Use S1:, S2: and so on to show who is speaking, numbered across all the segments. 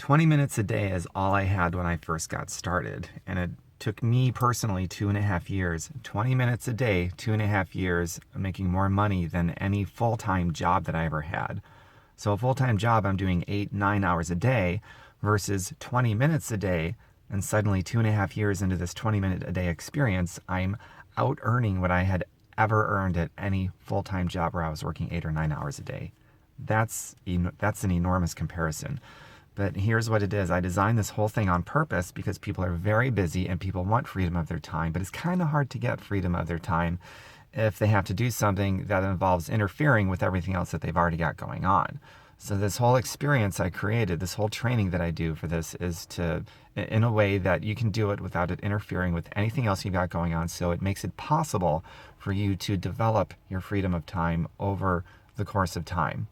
S1: 20 minutes a day is all I had when I first got started. And it took me personally 2.5 years. 20 minutes a day, 2.5 years, making more money than any full time job that I ever had. So, a full time job, I'm doing 8, 9 hours a day versus 20 minutes a day. And suddenly, 2.5 years into this 20-minute a day experience, I'm out earning what I had ever earned at any full time job where I was working 8 or 9 hours a day. That's an enormous comparison. But here's what it is. I designed this whole thing on purpose because people are very busy and people want freedom of their time, but it's kind of hard to get freedom of their time if they have to do something that involves interfering with everything else that they've already got going on. So this whole experience I created, this whole training that I do for this is to, in a way that you can do it without it interfering with anything else you've got going on. So it makes it possible for you to develop your freedom of time over the course of time.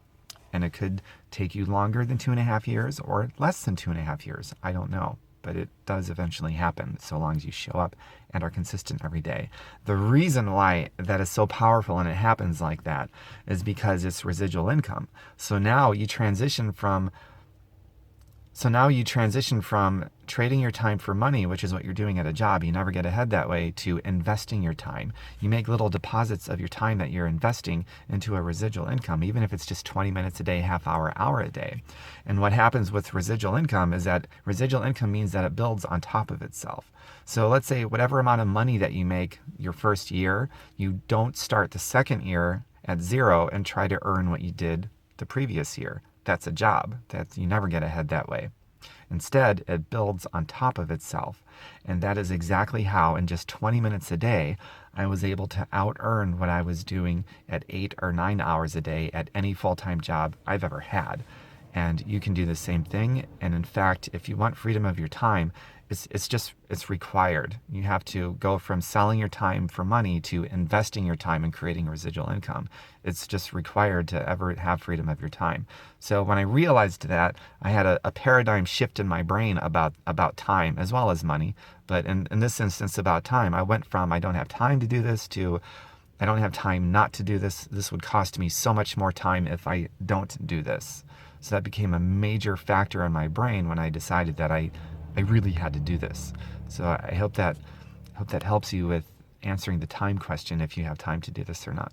S1: And it could take you longer than 2.5 years or less than 2.5 years. I don't know. But it does eventually happen so long as you show up and are consistent every day. The reason why that is so powerful and it happens like that is because it's residual income. So now you transition from trading your time for money, which is what you're doing at a job. You never get ahead that way, to investing your time. You make little deposits of your time that you're investing into a residual income, even if it's just 20 minutes a day, half hour, hour a day. And what happens with residual income is that residual income means that it builds on top of itself. So let's say whatever amount of money that you make your first year, you don't start the second year at zero and try to earn what you did the previous year. That's a job. You never get ahead that way. Instead, it builds on top of itself. And that is exactly how, in just 20 minutes a day, I was able to out earn what I was doing at 8 or 9 hours a day at any full-time job I've ever had. And you can do the same thing. And in fact, if you want freedom of your time, it's required. You have to go from selling your time for money to investing your time and creating residual income. It's just required to ever have freedom of your time. So when I realized that, I had a paradigm shift in my brain about time as well as money. But in this instance about time, I went from I don't have time to do this to I don't have time not to do this. This would cost me so much more time if I don't do this. So that became a major factor in my brain when I decided that I really had to do this. So I hope that helps you with answering the time question, if you have time to do this or not.